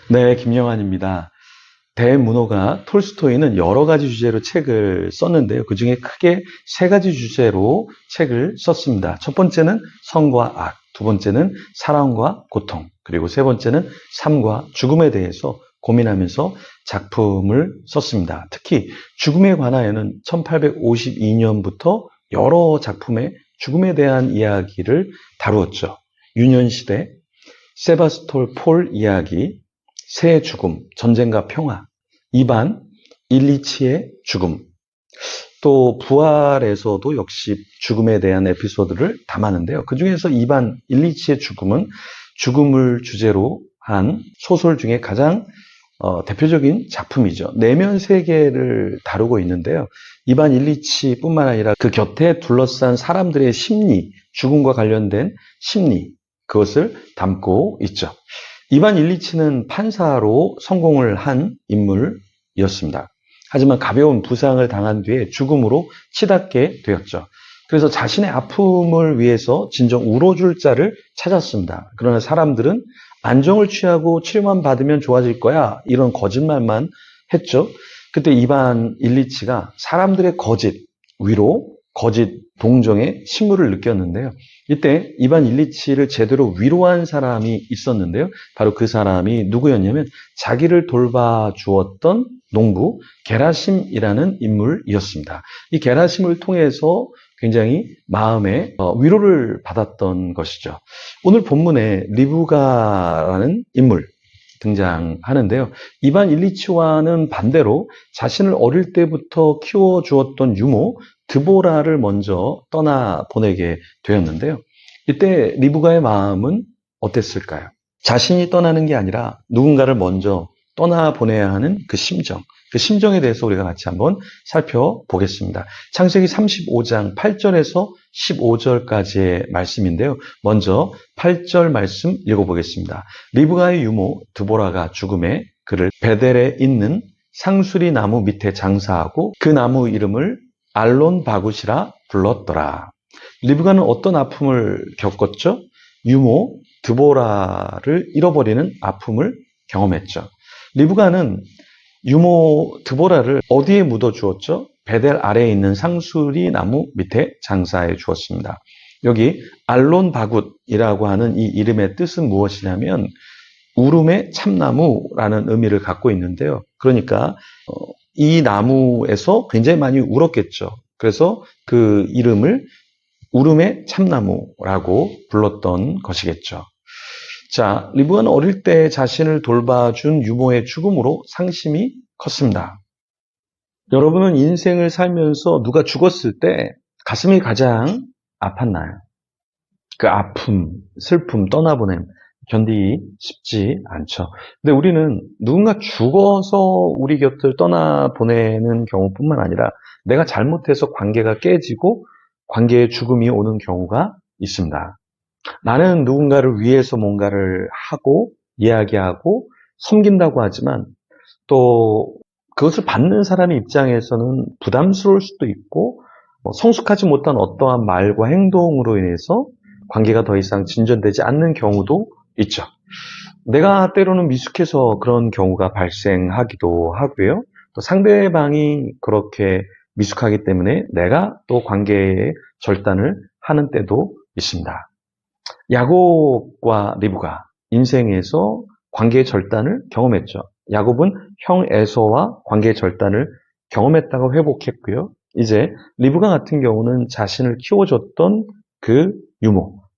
네, 김영환입니다. 대문호가 톨스토이는 여러 가지 주제로 책을 썼는데요. 그중에 크게 세 가지 주제로 책을 썼습니다. 첫 번째는 선과 악, 두 번째는 사랑과 고통, 그리고 세 번째는 삶과 죽음에 대해서 고민하면서 작품을 썼습니다. 특히 죽음에 관하여는 1852년부터 여러 작품의 죽음에 대한 이야기를 다루었죠. 유년시대, 세바스톨 폴 이야기, 새의 죽음, 전쟁과 평화, 이반 일리치의 죽음, 또 부활에서도 역시 죽음에 대한 에피소드를 담았는데요. 그 중에서 이반 일리치의 죽음은 죽음을 주제로 한 소설 중에 가장 대표적인 작품이죠. 내면 세계를 다루고 있는데요. 이반 일리치뿐만 아니라 그 곁에 둘러싼 사람들의 심리, 죽음과 관련된 심리, 그것을 담고 있죠. 이반 일리치는 판사로 성공을 한 인물이었습니다. 하지만 가벼운 부상을 당한 뒤에 죽음으로 치닫게 되었죠. 그래서 자신의 아픔을 위해서 진정 울어줄 자를 찾았습니다. 그러나 사람들은 안정을 취하고 치료만 받으면 좋아질 거야, 이런 거짓말만 했죠. 그때 이반 일리치가 사람들의 거짓 위로, 거짓 동정의 침울을 느꼈는데요. 이때 이반 일리치를 제대로 위로한 사람이 있었는데요. 바로 그 사람이 누구였냐면 자기를 돌봐주었던 농부 게라심이라는 인물이었습니다. 이 게라심을 통해서 굉장히 마음의 위로를 받았던 것이죠. 오늘 본문에 리브가라는 인물 등장하는데요. 이반 일리치와는 반대로 자신을 어릴 때부터 키워주었던 유모 드보라를 먼저 떠나보내게 되었는데요. 이때 리브가의 마음은 어땠을까요? 자신이 떠나는 게 아니라 누군가를 먼저 떠나보내야 하는 그 심정, 그 심정에 대해서 우리가 같이 한번 살펴보겠습니다. 창세기 35장 8절에서 15절까지의 말씀인데요. 먼저 8절 말씀 읽어보겠습니다. 리브가의 유모 드보라가 죽음에 그를 베델에 있는 상수리 나무 밑에 장사하고 그 나무 이름을 알론 바굿이라 불렀더라. 리브가는 어떤 아픔을 겪었죠? 유모 드보라를 잃어버리는 아픔을 경험했죠. 리브가는 유모 드보라를 어디에 묻어주었죠? 베델 아래에 있는 상수리 나무 밑에 장사해 주었습니다. 여기 알론 바굿이라고 하는 이 이름의 뜻은 무엇이냐면 울음의 참나무라는 의미를 갖고 있는데요. 그러니까 이 나무에서 굉장히 많이 울었겠죠. 그래서 그 이름을 울음의 참나무라고 불렀던 것이겠죠. 자, 리브가는 어릴 때 자신을 돌봐준 유모의 죽음으로 상심이 컸습니다. 여러분은 인생을 살면서 누가 죽었을 때 가슴이 가장 아팠나요? 그 아픔, 슬픔, 떠나보냄 견디기 쉽지 않죠. 근데 우리는 누군가 죽어서 우리 곁을 떠나보내는 경우뿐만 아니라 내가 잘못해서 관계가 깨지고 관계의 죽음이 오는 경우가 있습니다. 나는 누군가를 위해서 뭔가를 하고 이야기하고 섬긴다고 하지만 또 그것을 받는 사람의 입장에서는 부담스러울 수도 있고 성숙하지 못한 어떠한 말과 행동으로 인해서 관계가 더 이상 진전되지 않는 경우도 있죠. 내가 때로는 미숙해서 그런 경우가 발생하기도 하고요. 또 상대방이 그렇게 미숙하기 때문에 내가 또 관계의 절단을 하는 때도 있습니다. 야곱과 리브가 인생에서 관계의 절단을 경험했죠. 야곱은 형 에서와 관계의 절단을 경험했다가 회복했고요. 이제 리브가 같은 경우는 자신을 키워줬던 그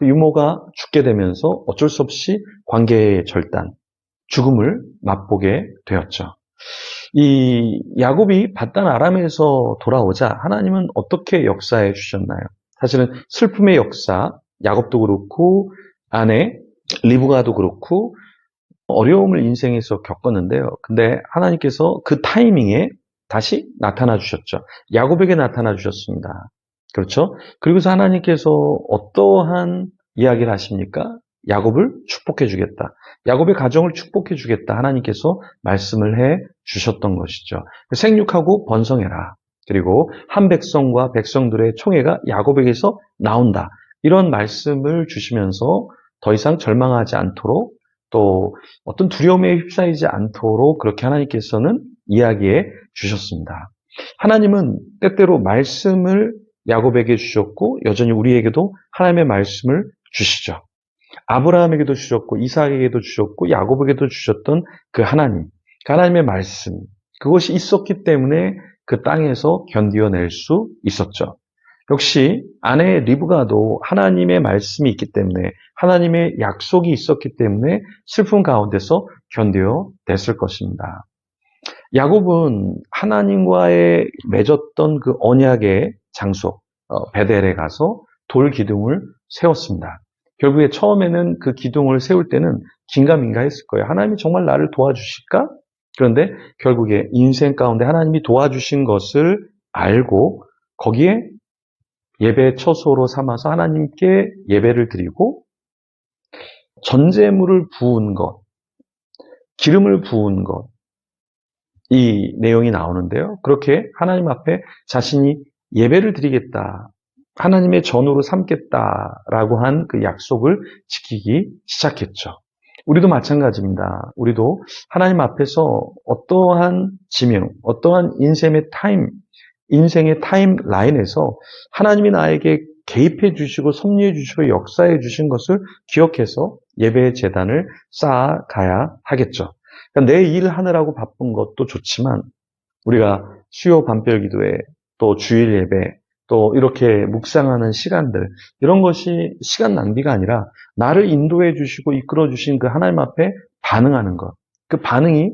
유모가 죽게 되면서 어쩔 수 없이 관계의 절단, 죽음을 맛보게 되었죠. 이 야곱이 paddan 아람에서 돌아오자 하나님은 어떻게 역사해 주셨나요? 사실은 슬픔의 역사, 야곱도 그렇고 아내 리브가도 그렇고 어려움을 인생에서 겪었는데요. 근데 하나님께서 그 타이밍에 다시 나타나 주셨죠. 야곱에게 나타나 주셨습니다. 그렇죠? 그리고서 하나님께서 어떠한 이야기를 하십니까? 야곱을 축복해 주겠다. 야곱의 가정을 축복해 주겠다. 하나님께서 말씀을 해 주셨던 것이죠. 생육하고 번성해라. 그리고 한 백성과 백성들의 총회가 야곱에게서 나온다. 이런 말씀을 주시면서 더 이상 절망하지 않도록 또 어떤 두려움에 휩싸이지 않도록 그렇게 하나님께서는 이야기해 주셨습니다. 하나님은 때때로 말씀을 야곱에게 주셨고 여전히 우리에게도 하나님의 말씀을 주시죠. 아브라함에게도 주셨고 이삭에게도 주셨고 야곱에게도 주셨던 그 하나님, 그 하나님의 말씀, 그것이 있었기 때문에 그 땅에서 견디어낼 수 있었죠. 역시 아내 리브가도 하나님의 말씀이 있기 때문에 하나님의 약속이 있었기 때문에 슬픔 가운데서 견뎌냈을 것입니다. 야곱은 하나님과의 맺었던 그 언약의 장소 베델에 가서 돌 기둥을 세웠습니다. 결국에 처음에는 그 기둥을 세울 때는 긴가민가 했을 거예요. 하나님이 정말 나를 도와주실까? 그런데 결국에 인생 가운데 하나님이 도와주신 것을 알고 거기에 예배 처소로 삼아서 하나님께 예배를 드리고 전제물을 부은 것, 기름을 부은 것, 이 내용이 나오는데요. 그렇게 하나님 앞에 자신이 예배를 드리겠다, 하나님의 전우로 삼겠다라고 한 그 약속을 지키기 시작했죠. 우리도 마찬가지입니다. 우리도 하나님 앞에서 어떠한 지명, 어떠한 인생의 타임라인에서 하나님이 나에게 개입해 주시고 섭리해 주시고 역사해 주신 것을 기억해서 예배의 제단을 쌓아가야 하겠죠. 그러니까 내 일 하느라고 바쁜 것도 좋지만 우리가 수요 밤별 기도회 또 주일 예배 또 이렇게 묵상하는 시간들 이런 것이 시간 낭비가 아니라 나를 인도해 주시고 이끌어 주신 그 하나님 앞에 반응하는 것. 그 반응이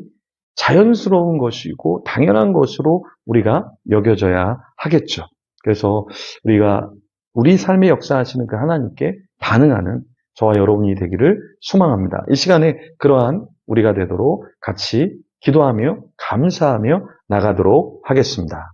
자연스러운 것이고 당연한 것으로 우리가 여겨져야 하겠죠. 그래서 우리가 우리 삶에 역사하시는 그 하나님께 반응하는 저와 여러분이 되기를 소망합니다. 이 시간에 그러한 우리가 되도록 같이 기도하며 감사하며 나가도록 하겠습니다.